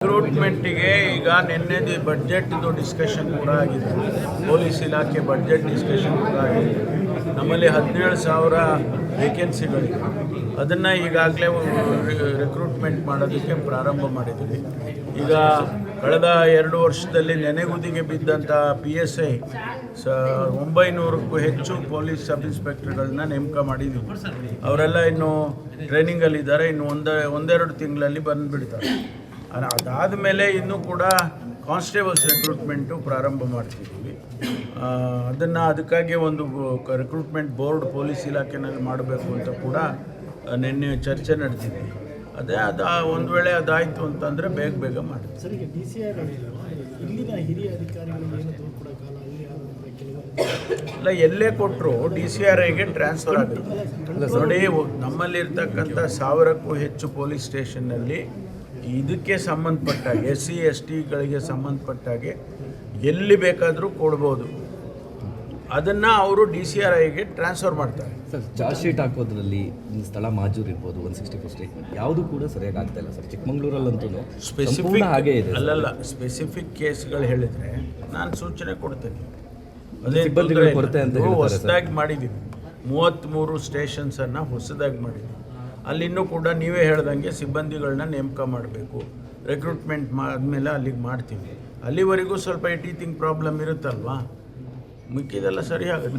ರಿಕ್ರೂಟ್ಮೆಂಟಿಗೆ ಈಗ ನಿನ್ನೆ ಬಡ್ಜೆಟ್ದು ಡಿಸ್ಕಷನ್ ಕೂಡ ಆಗಿದೆ. ಪೊಲೀಸ್ ಇಲಾಖೆ ಬಡ್ಜೆಟ್ ಡಿಸ್ಕಷನ್ ಕೂಡ ಆಗಿದೆ. ನಮ್ಮಲ್ಲಿ 17,000 ವೇಕೆನ್ಸಿಗಳಿವೆ. ಅದನ್ನು ಈಗಾಗಲೇ ರಿಕ್ರೂಟ್ಮೆಂಟ್ ಮಾಡೋದಕ್ಕೆ ಪ್ರಾರಂಭ ಮಾಡಿದ್ದೀವಿ. ಈಗ ಕಳೆದ 2 ವರ್ಷದಲ್ಲಿ ನೆನೆಗುದಿಗೆ ಬಿದ್ದಂಥ PSI 900ಕ್ಕೂ ಹೆಚ್ಚು ಪೊಲೀಸ್ ಸಬ್ ಇನ್ಸ್ಪೆಕ್ಟರ್ಗಳನ್ನ ನೇಮಕ ಮಾಡಿದ್ದೀವಿ. ಅವರೆಲ್ಲ ಇನ್ನೂ ಟ್ರೈನಿಂಗಲ್ಲಿದ್ದಾರೆ. ಇನ್ನು ಒಂದೆರಡು ತಿಂಗಳಲ್ಲಿ ಬಂದುಬಿಡ್ತಾರೆ. ಅದಾದ ಮೇಲೆ ಇನ್ನೂ ಕೂಡ ಕಾನ್ಸ್ಟೇಬಲ್ಸ್ ರಿಕ್ರೂಟ್ಮೆಂಟು ಪ್ರಾರಂಭ ಮಾಡ್ತಿದ್ದೀವಿ. ಅದಕ್ಕಾಗಿ ಒಂದು ರಿಕ್ರೂಟ್ಮೆಂಟ್ ಬೋರ್ಡ್ ಪೊಲೀಸ್ ಇಲಾಖೆಯಲ್ಲಿ ಮಾಡಬೇಕು ಅಂತ ಕೂಡ ನಿನ್ನೆ ಚರ್ಚೆ ನಡೆದಿದ್ವಿ. ಅದು ಒಂದು ವೇಳೆ ಅದಾಯಿತು ಅಂತಂದರೆ ಬೇಗ ಮಾಡಿ. ಸರ್, ಈಗ DCR ಇಲ್ಲಿನ ಹಿರಿಯ ಅಧಿಕಾರಿಗಳಿಗೆ ಏನು ದೂರು ಕೊಡೋಕ್ಕಲ್ಲ, ಅಲ್ಲ, ಎಲ್ಲೇ ಕೊಟ್ಟರು DCRIಗೆ ಟ್ರಾನ್ಸ್ಫರ್ ಆಗುತ್ತೆ. ನೋಡಿ, ನಮ್ಮಲ್ಲಿರ್ತಕ್ಕಂಥ 1000ಕ್ಕೂ ಹೆಚ್ಚು ಪೊಲೀಸ್ ಸ್ಟೇಷನ್ನಲ್ಲಿ ಇದಕ್ಕೆ ಸಂಬಂಧಪಟ್ಟಾಗೆ SC STಗಳಿಗೆ ಸಂಬಂಧಪಟ್ಟಾಗೆ ಎಲ್ಲಿ ಬೇಕಾದರೂ ಕೊಡ್ಬೋದು. ಅದನ್ನು ಅವರು DCRIಗೆ ಟ್ರಾನ್ಸ್ಫರ್ ಮಾಡ್ತಾರೆ. ಸರ್, ಚಾರ್ಜ್ ಶೀಟ್ ಹಾಕೋದ್ರಲ್ಲಿ ಸ್ಥಳ ಮಾಜೂರು ಇರ್ಬೋದು, 164 ಸ್ಟೇಟ್ಮೆಂಟ್ ಯಾವುದು ಕೂಡ ಸರಿಯಾಗಿ ಆಗ್ತಾ ಇಲ್ಲ ಸರ್. ಚಿಕ್ಕಮಂಗ್ಳೂರಲ್ಲಂತೂ ಸ್ಪೆಸಿಫಿಕ್ ಹಾಗೆ ಇದೆ. ಅಲ್ಲಲ್ಲ, ಸ್ಪೆಸಿಫಿಕ್ ಕೇಸ್ಗಳು ಹೇಳಿದರೆ ನಾನು ಸೂಚನೆ ಕೊಡ್ತೇನೆ. ಅದೇ ಸಿಬ್ಬಂದಿಗಳ ಕೊರತೆ ಅಂತ ಹೊಸದಾಗಿ ಮಾಡಿದ್ದೀವಿ. 33 ಸ್ಟೇಷನ್ಸನ್ನು ಹೊಸದಾಗಿ ಮಾಡಿದ್ದೀವಿ. ಅಲ್ಲಿನ್ನೂ ಕೂಡ ನೀವೇ ಹೇಳ್ದಂಗೆ ಸಿಬ್ಬಂದಿಗಳನ್ನ ನೇಮಕ ಮಾಡಬೇಕು. ರಿಕ್ರೂಟ್ಮೆಂಟ್ ಆದಮೇಲೆ ಅಲ್ಲಿಗೆ ಮಾಡ್ತೀವಿ. ಅಲ್ಲಿವರೆಗೂ ಸ್ವಲ್ಪ ಟೀಚಿಂಗ್ ಪ್ರಾಬ್ಲಮ್ ಇರುತ್ತಲ್ವಾ, ಮಿಕ್ಕಿದೆಲ್ಲ ಸರಿ ಆಗುತ್ತೆ.